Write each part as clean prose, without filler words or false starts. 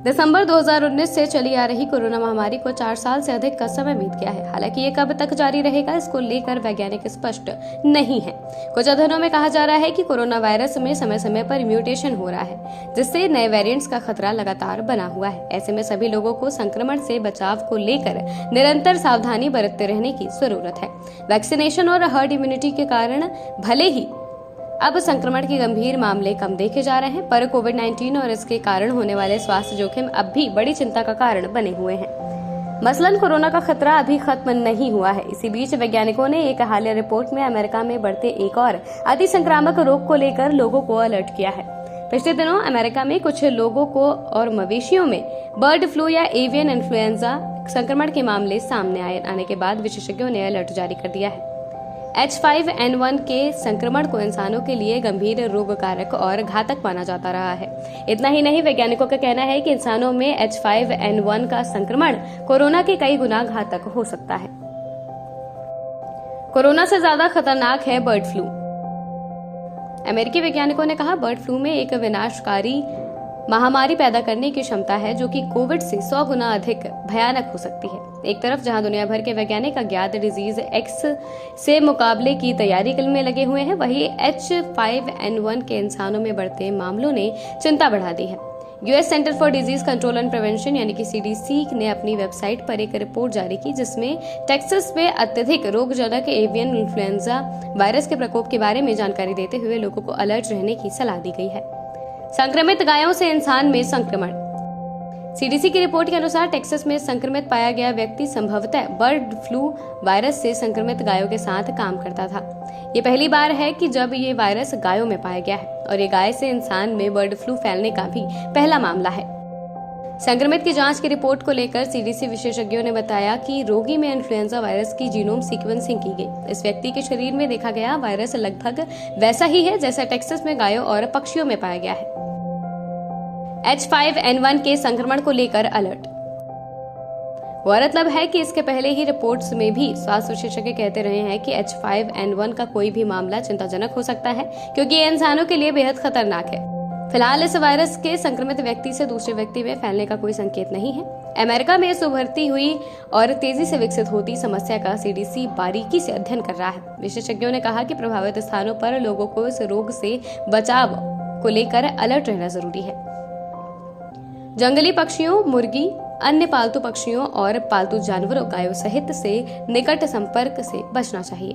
दिसंबर 2019 से चली आ रही कोरोना महामारी को 4 साल से अधिक का समय बीत गया है। हालांकि ये कब तक जारी रहेगा, इसको लेकर वैज्ञानिक स्पष्ट नहीं है। कुछ अध्ययनों में कहा जा रहा है कि कोरोना वायरस में समय समय पर म्यूटेशन हो रहा है, जिससे नए वेरिएंट्स का खतरा लगातार बना हुआ है। ऐसे में सभी लोगों को संक्रमण से बचाव को लेकर निरंतर सावधानी बरतते रहने की जरूरत है। वैक्सीनेशन और हर्ड इम्यूनिटी के कारण भले ही अब संक्रमण के गंभीर मामले कम देखे जा रहे हैं, पर कोविड-19 और इसके कारण होने वाले स्वास्थ्य जोखिम अब भी बड़ी चिंता का कारण बने हुए हैं। मसलन कोरोना का खतरा अभी खत्म नहीं हुआ है। इसी बीच वैज्ञानिकों ने एक हालिया रिपोर्ट में अमेरिका में बढ़ते एक और अति संक्रामक रोग को लेकर लोगों को अलर्ट किया है। पिछले दिनों अमेरिका में कुछ लोगों को और मवेशियों में बर्ड फ्लू या एवियन इन्फ्लुएंजा संक्रमण के मामले सामने आने के बाद विशेषज्ञों ने अलर्ट जारी कर दिया है। H5N1 के संक्रमण को इंसानों के लिए गंभीर रोगकारक और घातक माना जाता रहा है। इतना ही नहीं, वैज्ञानिकों का कहना है कि इंसानों में H5N1 का संक्रमण कोरोना के कई गुना घातक हो सकता है। कोरोना से ज्यादा खतरनाक है बर्ड फ्लू। अमेरिकी वैज्ञानिकों ने कहा, बर्ड फ्लू में एक विनाशकारी महामारी पैदा करने की क्षमता है, जो कि कोविड से 100 गुना अधिक भयानक हो सकती है। एक तरफ जहां दुनिया भर के वैज्ञानिक अज्ञात डिजीज एक्स से मुकाबले की तैयारी में लगे हुए हैं, वहीं H5N1 के इंसानों में बढ़ते मामलों ने चिंता बढ़ा दी है। US centre for disease control and prevention यानी कि CDC ने अपनी वेबसाइट पर एक रिपोर्ट जारी की, जिसमें टेक्सास में अत्यधिक रोगजनक एवियन इन्फ्लुएंजा वायरस के प्रकोप के बारे में जानकारी देते हुए लोगों को अलर्ट रहने की सलाह दी गई है। संक्रमित गायों से इंसान में संक्रमण। CDC की रिपोर्ट के अनुसार टेक्सास में संक्रमित पाया गया व्यक्ति संभवतः बर्ड फ्लू वायरस से संक्रमित गायों के साथ काम करता था। ये पहली बार है कि जब ये वायरस गायों में पाया गया है, और ये गाय से इंसान में बर्ड फ्लू फैलने का भी पहला मामला है। संक्रमित की जांच की रिपोर्ट को लेकर CDC विशेषज्ञों ने बताया कि रोगी में इन्फ्लुएंजा वायरस की जीनोम सीक्वेंसिंग की गई। इस व्यक्ति के शरीर में देखा गया वायरस लगभग वैसा ही है जैसा टेक्सास में गायों और पक्षियों में पाया गया है। H5N1 के संक्रमण को लेकर अलर्ट। गौरतलब है कि इसके पहले ही रिपोर्ट्स में भी स्वास्थ्य विशेषज्ञ कहते रहे हैं कि H5N1 का कोई भी मामला चिंताजनक हो सकता है, क्योंकि ये इंसानों के लिए बेहद खतरनाक है। फिलहाल इस वायरस के संक्रमित व्यक्ति से दूसरे व्यक्ति में फैलने का कोई संकेत नहीं है। अमेरिका में इस उभरती हुई और तेजी से विकसित होती समस्या का CDC बारीकी से अध्ययन कर रहा है। विशेषज्ञों ने कहा कि प्रभावित स्थानों पर लोगों को इस रोग से बचाव को लेकर अलर्ट रहना जरूरी है। जंगली पक्षियों, मुर्गी, अन्य पालतू पक्षियों और पालतू जानवरों, गायों सहित से निकट संपर्क से बचना चाहिए।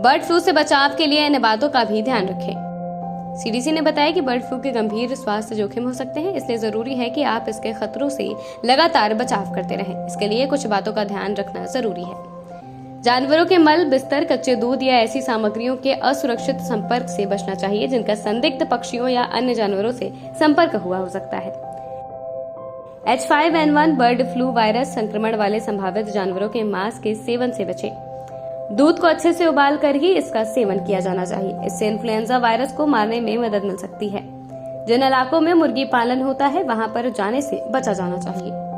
बर्ड फ्लू से बचाव के लिए इन बातों का भी ध्यान रखें। CDC ने बताया कि बर्ड फ्लू के गंभीर स्वास्थ्य जोखिम हो सकते हैं, इसलिए जरूरी है कि आप इसके खतरों से लगातार बचाव करते रहें। इसके लिए कुछ बातों का ध्यान रखना जरूरी है। जानवरों के मल, बिस्तर, कच्चे दूध या ऐसी सामग्रियों के असुरक्षित संपर्क से बचना चाहिए जिनका संदिग्ध पक्षियों या अन्य जानवरों से संपर्क हुआ हो सकता है। H5N1 बर्ड फ्लू वायरस संक्रमण वाले संभावित जानवरों के मांस के सेवन से बचें। दूध को अच्छे से उबाल कर ही इसका सेवन किया जाना चाहिए। इससे इन्फ्लुएंजा वायरस को मारने में मदद मिल सकती है। जिन इलाकों में मुर्गी पालन होता है, वहां पर जाने से बचा जाना चाहिए।